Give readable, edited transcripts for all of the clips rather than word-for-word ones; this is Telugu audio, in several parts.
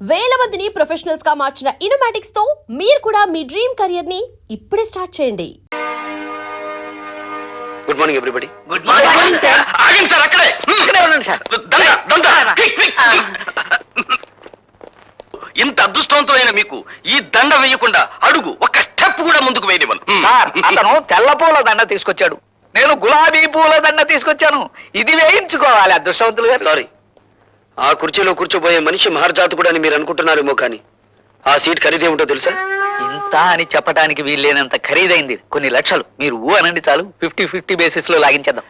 వేల మందిని ప్రొఫెషనల్స్ గా మార్చిన ఇనోమాటిక్స్ తో మీరు కూడా మీ డ్రీమ్ కెరియర్ ని ఇప్పుడే స్టార్ట్ చేయండి. Good morning everybody. Good morning sir. ఆగండి సార్, అక్కడే ఉండండి సార్. ఇంత అదృష్టవంతమైన మీకు ఈ దండ వేయకుండా అడుగు ఒక్క స్టెప్ కూడా ముందుకు వేయనివ్వను. సార్, అతను తెల్ల పూల దండ తీసుకొచ్చాడు, నేను గులాబీ పూల దండ తీసుకొచ్చాను. ఇది వేయించుకోవాలి అదృష్టవంతులు గారు. సారీ, ఆ కుర్చీలో కూర్చోబోయే మనిషి మహర్జాతకుడు అని మీరు అనుకుంటున్నారేమో, కానీ ఆ సీట్ ఖరీదే ఉంటో తెలుసా? ఇంత అని చెప్పడానికి వీల్లేనంత ఖరీదైంది, కొన్ని లక్షలు. మీరు ఊ అనండి చాలు, 50-50 బేసిస్ లో లాగించేద్దాం.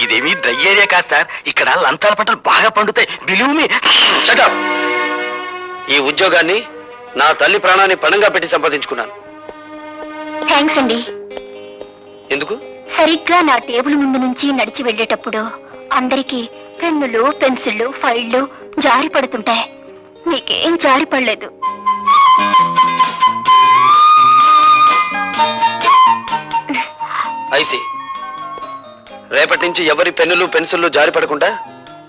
ఇదేమీ డ్రై ఏరియా కాదు సార్, ఇక్కడ లంచాల పంటలు బాగా పండుతాయి. Believe me. Shut up. ఈ ఉద్యోగాన్ని నా తల్లి ప్రాణాన్ని పణంగా పెట్టి సంపాదించుకున్నాను. థ్యాంక్స్ అండి. ఎందుకు? సరిగ్గా నా టేబుల్ ముందు నుంచి నడిచి వెళ్ళేటప్పుడు అందరికీ పెన్నులు, పెన్సిళ్ళు, ఫైళ్లు జారి పడుతుంటాయి. మీకేం జారి పడలేదు. ఐసి, రేపటి నుంచి ఎవరి పెన్నులు పెన్సిళ్ళు జారి పడకుండా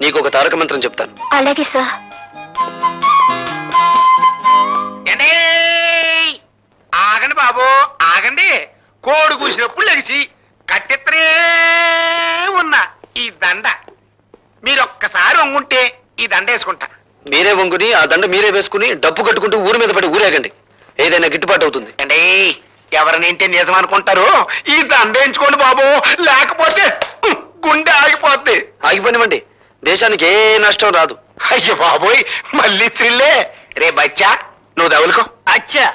నీకు ఒక తారక మంత్రం చెప్తాను. అలాగే సార్. ఆగండి బాబు, ఆగండి. కోడి కూసినప్పుడు లెగిసి కట్టెత్తనే ఉన్న ఈ దండ మీరొక్కసారి వంగుంటే ఈ దండ వేసుకుంటా. మీరే వంగుని ఆ దండ మీరే వేసుకుని డబ్బు కట్టుకుంటూ ఊరి మీద పడి ఊరేగండి, ఏదైనా గిట్టుబాటు అవుతుంది. అండి, ఎవరినింటే నిజం అనుకుంటారు, ఈ దండ వేయించుకోండి బాబు, లేకపోతే గుండె ఆగిపోద్ది. ఆగిపోనివ్వండి, దేశానికి ఏ నష్టం రాదు. అయ్యో బాబోయ్, మళ్ళీ త్రిల్లే. రే బచ్చా, నువ్వు దవులుకో. అచ్చా,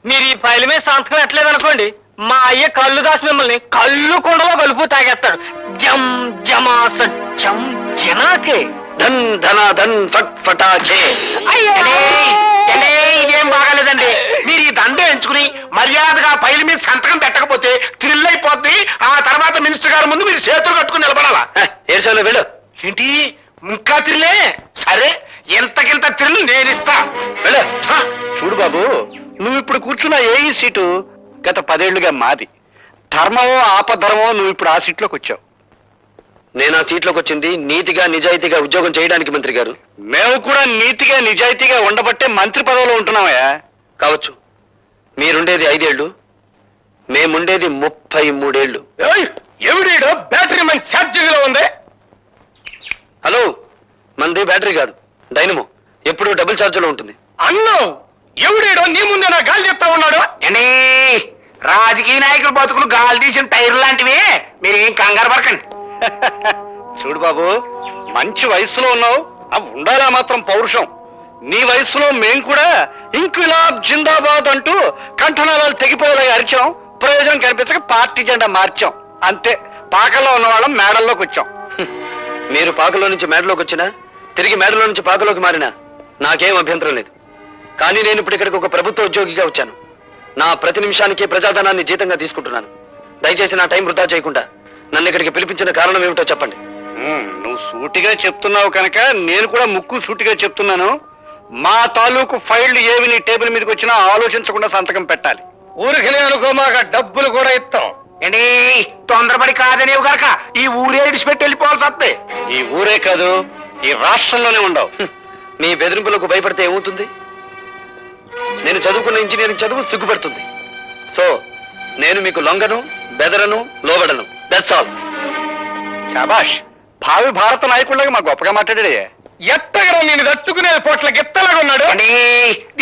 మీరు ఈ ఫైల్ మీద సంతకం ఎట్లేదనుకోండి, మా అయ్య కళ్ళు దాసి మిమ్మల్ని కళ్ళు కొండలో కలుపు తాగేస్తాడు. జమ్ జమా సత్యం జనాకే. ధన్ ధన ధన్ ఫట్ ఫటాచే. ఇదేం బాగాలేదండి. మీరు ఈ దండ ఎంచుకుని మర్యాదగా ఫైల్ మీద సంతకం పెట్టకపోతే థ్రిల్ అయిపోద్ది. ఆ తర్వాత మినిస్టర్ గారి ముందు మీరు చేతులు కట్టుకుని నిలబడాలా. ఏడ్చాలో వెళ్ళు. ఏంటి ఇంకా థ్రిల్లే? సరే, ఎంతకింత థ్రిల్ నేను ఇస్తా. వెళ్ళు. చూడు బాబు, నువ్వు ఇప్పుడు కూర్చున్న ఏ సీటు గత 10 ఏళ్లుగా మాది. ధర్మమో ఆపధర్మమో నువ్వు ఇప్పుడు ఆ సీట్లోకి వచ్చావు. నేను ఆ సీట్లోకి వచ్చింది నీతిగా నిజాయితీగా ఉద్యోగం చేయడానికి. మంత్రి గారు, మేము కూడా నీతిగా నిజాయితీగా ఉండబట్టే మంత్రి పదవిలో ఉంటున్నామయ్యా. కావచ్చు, మీరుండేది 5 ఏళ్ళు, మేముండేది 33 ఏళ్ళు. ఎవడీడో బ్యాటరీ మన ఛార్జింగ్ లో ఉంది. హలో, మంది బ్యాటరీ కాదు, డైనమో. ఎప్పుడు డబుల్ ఛార్జ్ లో ఉంటుంది. అన్నో, ఎవడీడో నీ ముందే నా గాలి చెప్తా ఉన్నాడు. అండి, రాజకీయ నాయకులు బతుకులు గాలి తీసిన టైర్ లాంటివి, మీరేం కంగారు పడకండి. చూడు బాబు, మంచి వయసులో ఉన్నావు, ఉండాలా మాత్రం పౌరుషం. నీ వయసులో మేం కూడా ఇంక్విలాబ్ జిందాబాద్ అంటూ కంఠనాళాలు తెగిపోయేలా అరిచాం. ప్రయోజనం కనిపించక పార్టీ జెండా మార్చాం. అంతే, పాకల్లో ఉన్న వాళ్ళం మేడల్లోకి వచ్చాం. మీరు పాకలో నుంచి మేడలోకి వచ్చినా, తిరిగి మేడలో నుంచి పాకలోకి మారినా నాకేం అభ్యంతరం లేదు. కానీ నేను ఇప్పుడు ఇక్కడికి ఒక ప్రభుత్వ ఉద్యోగిగా వచ్చాను. నా ప్రతి నిమిషానికి ప్రజాధనాన్ని జీతంగా తీసుకుంటున్నాను. దయచేసి నా టైం వృధా చేయకుండా నన్ను ఇక్కడికి పిలిపించిన కారణం ఏమిటో చెప్పండి. నువ్వు సూటిగా చెప్తున్నావు కనుక నేను కూడా ముక్కు సూటిగా చెప్తున్నాను. మా తాలూకు ఫైళ్లు ఏవి నీ టేబుల్ మీదకి వచ్చినా ఆలోచించకుండా సంతకం పెట్టాలి. ఊరికి అనుకో, మాకు డబ్బులు కూడా ఇస్తాం. ఏంటి తొందరపడి కాదనేవు గనక ఈ ఊరే ఇడిచిపెట్టి వెళ్ళిపోవాల్సి వస్తే. ఈ ఊరే కాదు, ఈ రాష్ట్రంలోనే ఉండవు. మీ బెదిరింపులకు భయపడితే ఏమవుతుంది? నేను చదువుకున్న ఇంజనీరింగ్ చదువు సిగ్గుపడుతుంది. సో నేను మీకు లొంగను, బెదరను, లోబడను. That's all. శాబాష్, భావి భారత నాయకుడిలాగా మా గొప్పగా మాట్లాడాడే. ఎత్తగరం నేను తట్టుకునే పోట్ల గెత్తలాగా ఉన్నాడు.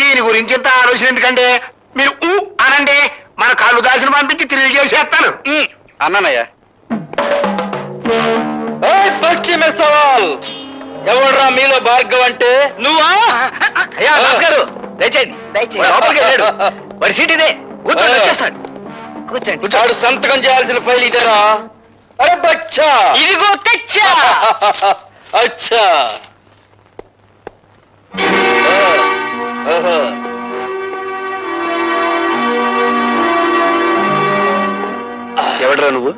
దీని గురించి ఇంత ఆలోచన ఎందుకంటే, మీరు ఊ అనండి, మన కాళ్ళు దాసిన పంపించి తిరిగి చేసేస్తాను. అన్నానయ్యా. ఎవడ్రా మీలో భార్గవ్ అంటే? నువ్వా? అయ్యా నమస్కారం, దయచేయండి. లోపలికి వెళ్ళాడు. వాడి సీట్ ఇదే, కూర్చోండి, వచ్చేస్తాడు. కూర్చోండి. వాడు సంతకం చేయాల్సిన ఫైల్ ఇదేరా? అరే బచ్చా, ఇదిగో తెచ్చా. అచ్చా. ఎవడరా నువ్వు?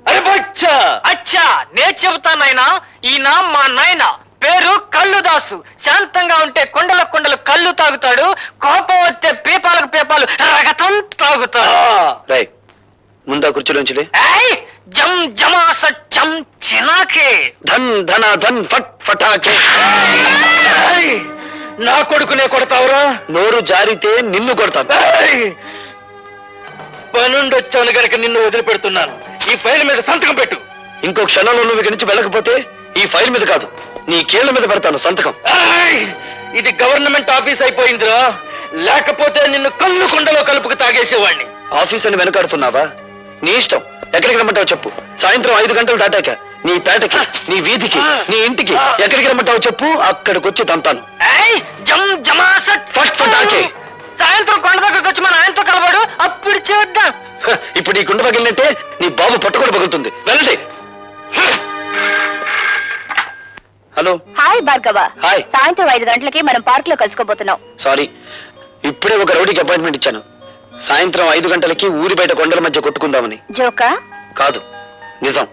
అరే బచ్చా. అచ్చా, నే చెబుతానైనా. ఈయన మా నాయన, పేరు కళ్ళుదాసు. శాంతంగా ఉంటే కొండల కొండలు కళ్ళు తాగుతాడు, కోపం వస్తే పీపాలకు పీపాలు రగతం తాగుతాడు. రై, ముందా కుర్చీలోంచి జమ్ జమా సచ్చం చినాకే. ధన్ ధన ధన్ ఫట్ ఫటాకే. నా కొడుకునే కొడతావురా? నోరు జారితే నిన్ను కొడతాను. పనుండొచ్చాను గనక నిన్ను వదిలిపెడుతున్నాను. ఈ ఫైల్ మీద సంతకం పెట్టు. ఇంకో క్షణంలో నువ్వు ఇక్కడి నుంచి వెళ్ళకపోతే ఈ ఫైల్ మీద కాదు, నీ కీళ్ల మీద పెడతాను సంతకం. ఇది గవర్నమెంట్ ఆఫీస్ అయిపోయిందిరా, లేకపోతే నిన్ను కళ్ళు కుండలో కలుపుకు తాగేసేవాడిని. ఆఫీస్ అని వెనకాడుతున్నావా? నీ ఇష్టం, ఎక్కడికి రమ్మంటావు చెప్పు. సాయంత్రం 5 గంటలు దాటాక నీ పేటకి, నీ వీధికి, నీ ఇంటికి ఎక్కడికి రమ్మంటావు చెప్పు, అక్కడికి వచ్చి తంతాను. ఫస్ట్ చేయి. సాయంత్రం కొండ దగ్గరకు వచ్చి మన ఆయనతో కలవాడు, అప్పుడు చూద్దాం. ఇప్పుడు ఈ గుండె పగిలినట్టే నీ బాబు పట్టుకొని పగులుతుంది. వెళ్ళండి. హలో. హాయ్ భార్గవ. హాయ్. సాయంత్రం 5 గంటలకి మనం పార్క్ లో కలుసుకోబోతున్నాం. సారీ, ఇప్పుడే ఒక రౌడీకి అపాయింట్మెంట్ ఇచ్చాను. సాయంత్రం 5 గంటలకి ఊరి బయట కొండల మధ్య కొట్టుకుందామని. జోకా? కాదు, నిజం.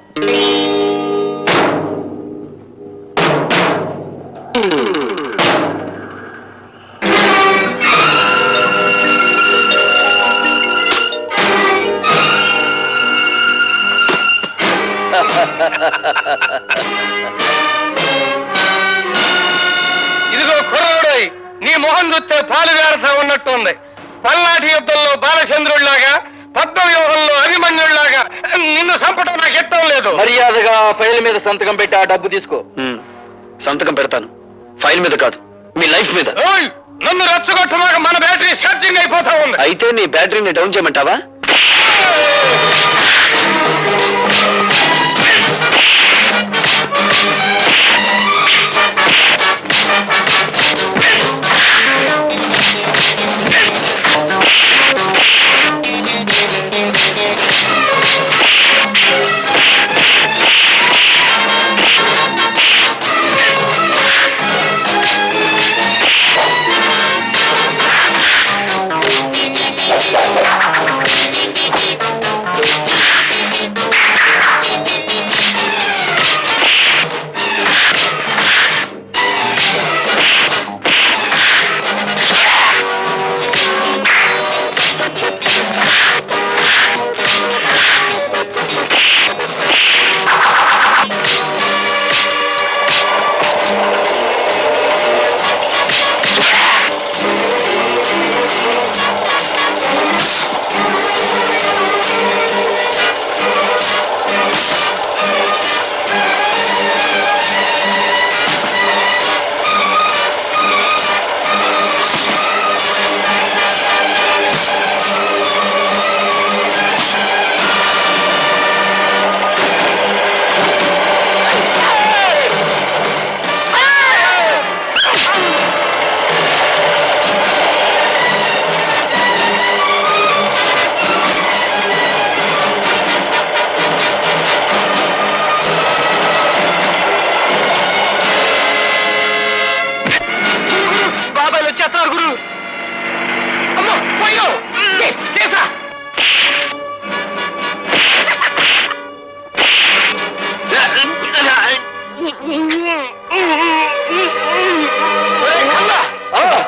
ఇదిగో కుర్రోడోయ్, నీ మొహం చూస్తే పాలు వేరత ఉన్నట్టుంది. పల్నాటి యుద్ధంలో బాలచంద్రుడిలాగా, పద్మవ్యూహంలో అభిమన్యుడిలాగా నిన్ను చంపడం నాకు ఇష్టం లేదు. మర్యాదగా ఫైల్ మీద సంతకం పెట్టి ఆ డబ్బు తీసుకో. సంతకం పెడతాను, ఫైల్ మీద కాదు, మీ లైఫ్ మీద. ఓయ్, నన్ను రెచ్చగొట్టమాక, మన బ్యాటరీ ఛార్జింగ్ అయిపోతా ఉంది. అయితే నీ బ్యాటరీని డౌన్ చేయమంటావా?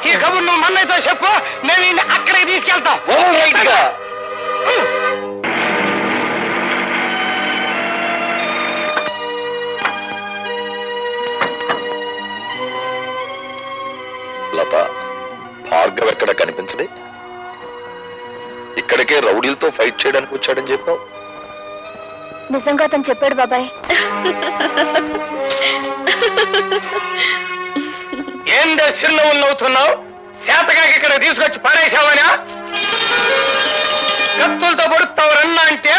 ఈ కబుర్ నువ్వు మన్నయ్యతో చెప్పు, నేను అక్కడికి తీసుకెళ్తాం. లత, భార్గవ్ ఎక్కడ కనిపించడే? ఇక్కడికే రౌడీలతో ఫైట్ చేయడానికి వచ్చాడని చెప్పావు. నిజంగా అతను చెప్పాడు బాబాయ్. ఏందే చిరునవ్వులు నవ్వుతున్నావు? శాతకాకి ఇక్కడ తీసుకొచ్చి పారేశావనా? కత్తులతో పొడుస్తావు రన్నా అంటే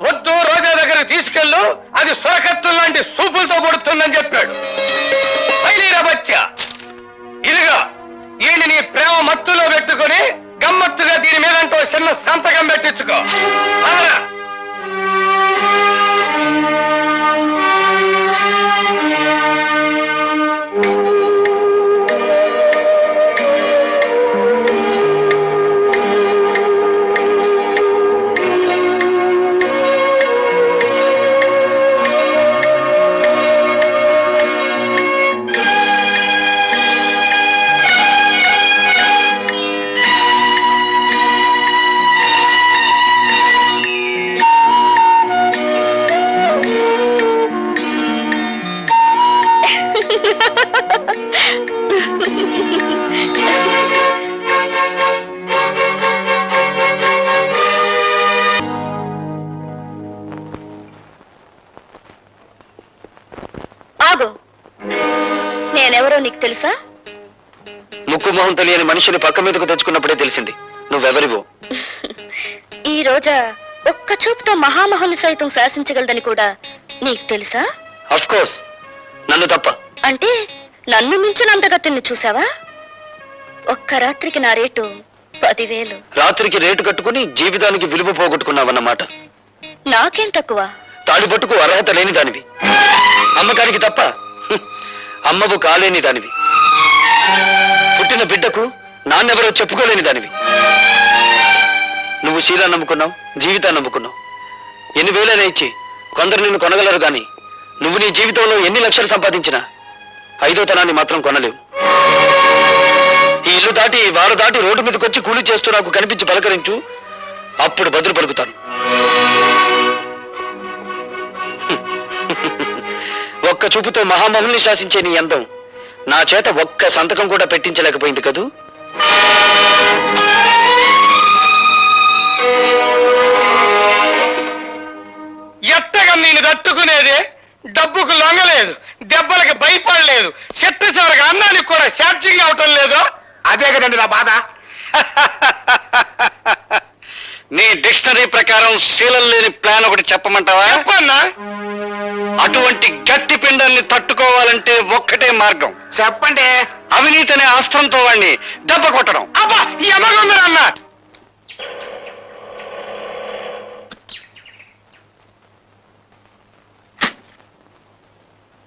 వద్దు, రోజా దగ్గరికి తీసుకెళ్ళు, అది సొరకత్తులు లాంటి సూపులతో పొడుతుందని చెప్పాడు. బయలురా బచ్చా, ఇదిగా ఈయన నీ ప్రేమ మత్తులో పెట్టుకుని గమ్మత్తుగా దీని మీదంటూ చిన్న సంతకం పెట్టించుకో. అవునా? నీకు తెలుసా? ముక్కు మొహం తెలియని మనిషిని పక్క మీదకు తెచ్చుకున్నప్పుడే తెలిసింది నువ్వెవరివో. ఈ రోజా ఒక్క చూపుతో మహామహుని సైతం శాసించగలదని కూడా నీకు తెలుసా? అఫ్ కోర్స్, నన్ను తప్ప. అంటే నన్ను మించిన అందగతిని చూసావా? ఒక్క రాత్రికి నా రేటు 10,000. రాత్రికి రేటు కట్టుకుని జీవితానికి విలువ పోగొట్టుకున్నావన్నమాట. నాకేం తక్కువ? తాడిపట్టుకు అర్హత లేని దానివి, అమ్మకానికి తప్ప అమ్మవు కాలేని దానివి, పుట్టిన బిడ్డకు నాన్నెవరో చెప్పుకోలేని దానివి. నువ్వు శీలా నమ్ముకున్నావు, జీవితాన్ని నమ్ముకున్నావు. ఎన్ని వేలైనా ఇచ్చి కొందరు నిన్ను కొనగలరు గాని నువ్వు నీ జీవితంలో ఎన్ని లక్షలు సంపాదించినా 5వ తనాన్ని మాత్రం కొనలేవు. ఈ ఇల్లు దాటి వారు దాటి రోడ్డు మీదకి వచ్చి కూలీ చేస్తూ నాకు కనిపించి పలకరించు, అప్పుడు బదులు పలుకుతాను. ఒక్క చూపుతో మహామహుల్ని శాసించే నీ అందం నా చేత ఒక్క సంతకం కూడా పెట్టించలేకపోయింది కదూ. ఎట్టగా నేను తట్టుకునేదే, డబ్బుకు లొంగలేదు, దెబ్బలకి భయపడలేదు, చెట్టు చివరికి అన్నానికి కూడా ఛార్జింగ్ అవటం లేదు. అదే కదండి నా బాధ. నీ డిక్షనరీ ప్రకారం శీలం లేని ప్లాన్ ఒకటి చెప్పమంటావా? చెప్పన్నా. అటువంటి గట్టి పిండాన్ని తట్టుకోవాలంటే ఒక్కటే మార్గం. చెప్పండి. అవినీతి అనే అస్త్రంతో వాడిని దెబ్బ కొట్టడం. అబ్బా ఎమగుందరన్న.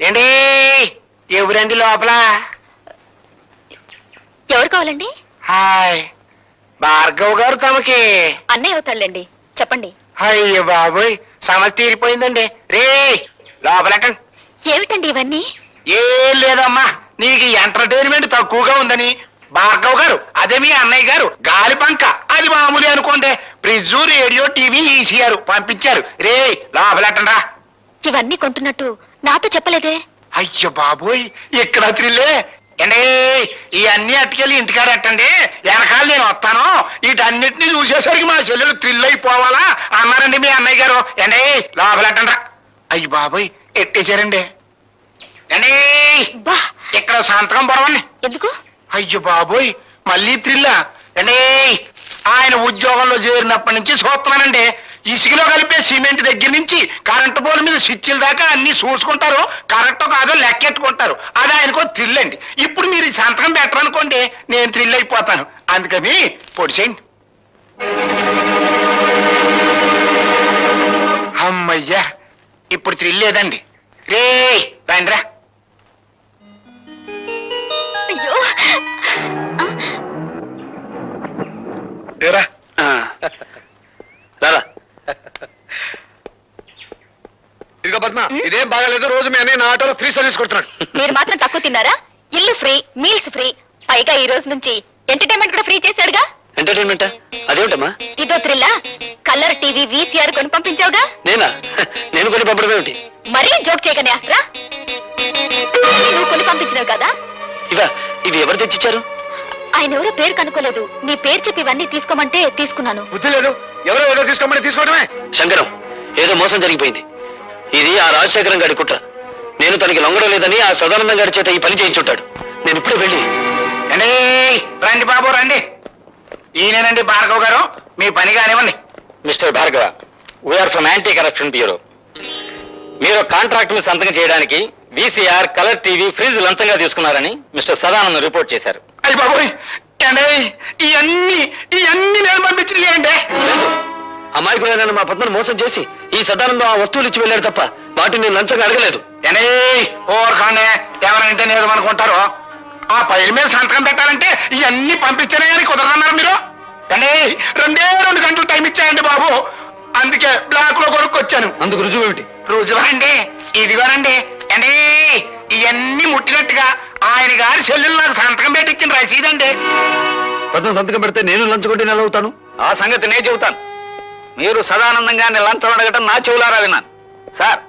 ఏంటి ఎవరండి లోపల? ఎవరు కావాలండి? హాయ్, భార్గవ్ గారు తమకి. అన్నయ్య అవుతాళ్ళండి, చెప్పండి. అయ్యో బాబోయ్, సమస్య తీరిపోయిందండి. రే లోపలెక్కండి. ఏమిటండి ఇవన్నీ? ఏం లేదమ్మా, నీకు ఎంటర్టైన్మెంట్ తక్కువగా ఉందని భార్గవ్ గారు, అదే మీ అన్నయ్య గారు గాలి పంక, అది మామూలు అనుకోండి, ఫ్రిడ్జ్, రేడియో, టీవీ, ఈసీఆర్ పంపించారు. రే లోపలెట్టండి రా. ఇవన్నీ కొంటున్నట్టు నాతో చెప్పలేదే? అయ్యో బాబోయ్, ఇక్కడ త్రిల్లే. అండి ఇవన్నీ అట్టుకెళ్ళి ఇంటికాడ ఎట్టండి, వెనకాల నేను వస్తాను. వీటన్నిటిని చూసేసరికి మా చెల్లెలు థ్రిల్ అయిపోవాలా అన్నారండి మీ అన్నయ్య గారు. అండి లోపలెట్టండి రా. అయ్యి బాబోయ్, ఎట్టేశారండి. అండి బా, ఇక్కడ సంతకం పొరవండి. ఎందుకు? అయ్యో బాబోయ్, మళ్ళీ థ్రిల్లా? అండి ఆయన ఉద్యోగంలో చేరినప్పటి నుంచి చూస్తున్నానండి, ఇసుకలో కలిపే సిమెంట్ దగ్గర నుంచి కరెంటు పోల్ మీద స్విచ్ల దాకా అన్ని చూసుకుంటారు, కరెక్ట్ కాదో లెక్కెట్టుకుంటారు. అది ఆయనకో థ్రిల్ అండి. ఇప్పుడు మీరు ఈ సంతకం పెట్టరనుకోండి, నేను థ్రిల్ అయిపోతాను. అందుకని పొడిసేయండి. అమ్మయ్యా, ఇప్పుడు థ్రిల్ లేదండి. రే రండిరా. అయ్యో, రా. రారా. ఇదిగో పద్మ, ఇదేం బాగాలేదు. రోజు మీ అన్నయ్య నా ఆటోలో ఫ్రీ సర్వీస్ కొడుతున్నాడు. మీరు మాత్రం తక్కువ తిన్నారా? ఇల్లు ఫ్రీ, మీల్స్ ఫ్రీ, పైగా ఈ రోజు నుంచి ఎంటర్టైన్మెంట్ కూడా ఫ్రీ చేశాడుగా. ఎంటర్టైన్మెంట్ అదేమిటమ్మా? ఇదో థ్రిల్లా? కలర్ టీవీ, వీసీఆర్ కొని పంపించావుగా. నేనా? నేను కొని పంపడం ఏమిటి? మరీ జోక్ చేయకనే రా. నువ్వు కొని పంపించినావు కదా. ఇవి ఎవరు తెచ్చిచ్చారు? ఆయన ఎవరో పేరు కనుక్కోలేదు, నీ పేరు చెప్పి ఇవన్నీ తీసుకోమంటే తీసుకున్నాను. బుద్ధి లేదు, ఎవరో ఏదో తీసుకోమని తీసుకోవడమే. శంకరం, ఏదో మోసం జరిగిపోయింది. ఇది ఆ రాజశేఖరం గారి కుట్ర. నేను తనకి లొంగడం లేదని ఆ సదానందం గారి చేత ఈ పని చేయించుంటాడు. నేను ఇప్పుడే వెళ్ళి. అండి రండి బాబు రండి. ఈయనేనండి భార్గవ్ గారు, మీ పని కానివ్వండి. Mister Bhargava, we're from anti corruption bureau. మీరు కాంట్రాక్ట్ మీద సంతకం చేయడానికి వీసీఆర్, కలర్ టీవీ, ఫ్రిడ్జ్ లంచంగా తీసుకున్నారని మిస్టర్ సదానందం రిపోర్ట్ చేశారు. అయ్యి బాబోయ్, అండి ఇవన్నీ నేను పంపించింది. అమాయకుడైన మా పద్మను మోసం చేసి ఈ సదానందం ఆ వస్తువులు ఇచ్చి వెళ్ళాడు తప్ప వాటిని నేను లంచంగా అడగలేదు. అండి ఓర్కండి, ఎవరంటే నేను అనుకుంటారు. ఆ పైల మీద సంతకం పెట్టాలంటే ఇవన్నీ పంపించానే కానీ కుదరన్నారు మీరు. అండి 2 గంటలు టైం ఇచ్చాయండి బాబు, అందుకే బ్లాక్ లో కొనుక్కొచ్చాను. అందుకు రుజువు ఏమిటి? రుజువా అండి? ఇదిగోనండి. అండి ఇవన్నీ ముట్టినట్టుగా ఆయన గారి చెల్లెలు నాకు సంతకం పెట్టించిన రసీదండి. పద్మ సంతకం పెడితే నేను లంచగొట్టి నెల అవుతాను. ఆ సంగతి నేను చెబుతాను. మీరు సదానందం గారిని లంచం అడగటం నా చెవులారా విన్నాను. సార్,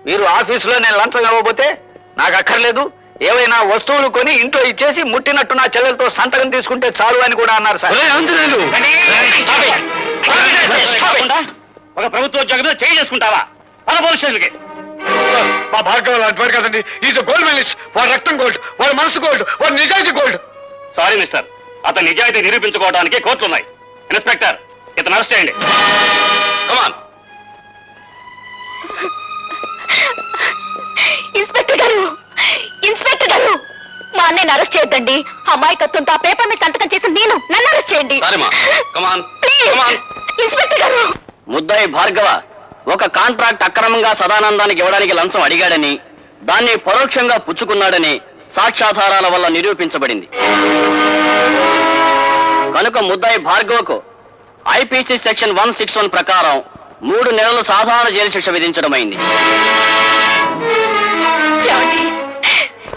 మీరు ఆఫీసులో నేను లంచం ఇవ్వబోతే నాకు అక్కర్లేదు, ఏవైనా వస్తువులు కొని ఇంట్లో ఇచ్చేసి ముట్టినట్టు నా చెల్లెలతో సంతకం తీసుకుంటే చాలు అని కూడా అన్నారు సార్. ఒక ప్రభుత్వ ఉద్యోగం చేయి చేసుకుంటావా? పోలీస్ స్టేషన్కి. మా భార్గవ లాంటి వాడు కదండి. Is gold medallist. వాడు రక్తం గోల్డ్, వాడు మనసు గోల్డ్, వాడు నిజాయితీ గోల్డ్. సారీ మిస్టర్, అతని నిజాయితీ నిరూపించుకోవడానికి కోర్టులున్నాయి. ఇన్స్పెక్టర్, ఇతను అరెస్ట్ చేయండి. కమాన్. ఇన్స్పెక్టర్ గారు, ఇన్స్పెక్టర్ గారు, మా అన్నయ్యని అరెస్ట్ చేయొద్దండి. అమాయకత్వంతో ఆ పేపర్ మీద సంతకం చేసి నన్ను అరెస్ట్ చేయండి. సారీమా, కమాన్. ప్లీజ్. కమాన్. ఇన్స్పెక్టర్ గారు, ముద్దాయి భార్గవ ఒక కాంట్రాక్ట్ అక్రమంగా సదానందానికి ఇవ్వడానికి లంచం అడిగాడని, దాన్ని పరోక్షంగా పుచ్చుకున్నాడని సాక్ష్యాధారాల వల్ల నిరూపించబడింది. కనుక ముద్దాయి భార్గవకు ఐపీసీ సెక్షన్ 161 ప్రకారం 3 నెలలు సాధారణ జైలు శిక్ష విధించడమైంది. ఏమండి?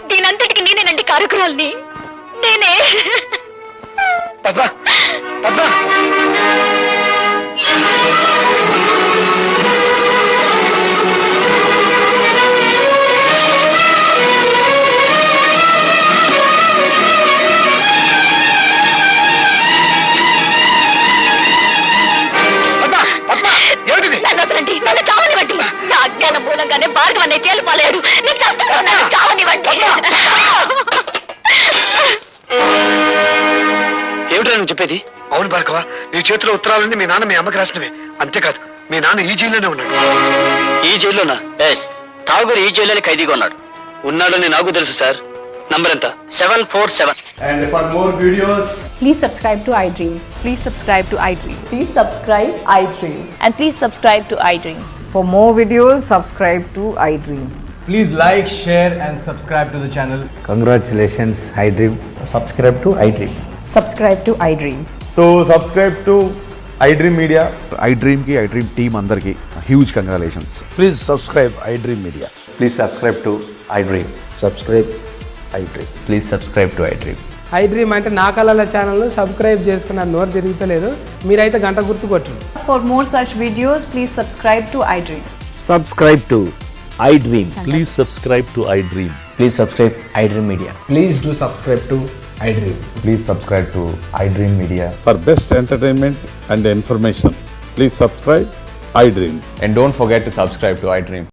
దీనంతటికి నేనేనండి కారకురాల్ని. నేనే. పద్మ, పద్మ. నన్ను వదలండి, నన్ను చావనివ్వండి. నా అజ్ఞానం మూలంగానే భార్గవ అనే జైలు పాలేడు. నేను చేస్తాను, నన్ను చావనివ్వండి. ఏమిటో నువ్వు చెప్పేది? అవును భార్గవ, నీ చేతిలో ఉత్తరాలన్నీ మీ నాన్న మీ అమ్మకి రాసినవే. అంతేకాదు, మీ నాన్న ఈ జైల్లోనే ఉన్నాడు. ఈ జైల్లోనా? ఠాగూర్ ఈ జైల్లోనే ఖైదీగా ఉన్నాడు. ఉన్నాడని నాకు తెలుసు సార్. నంబర్ ఎంత? 747. And for more videos, Please subscribe to iDream. Please subscribe to iDream. Please subscribe iDream. And please subscribe to iDream. For more videos, subscribe to iDream. please like, share and subscribe to the channel. Congratulations, iDream. Subscribe to iDream. Subscribe to iDream. So subscribe to iDream Media. iDream ki iDream team andarki huge congratulations. Please subscribe iDream Media. Please subscribe to iDream. Subscribe iDream. Please subscribe to iDream. iDream అంటే నా కళల ఛానల్ సబ్స్క్రైబ్ చేసుకున్న నోరు తిరుగుతలేదు. మీరైతే గంట గుర్తు కొట్టండి. For more such videos, please subscribe to iDream. Subscribe to iDream. Please subscribe to iDream. Please subscribe iDream Media. Please do subscribe to iDream. Please subscribe to iDream Media. For best entertainment and information, please subscribe iDream. And don't forget to subscribe to iDream.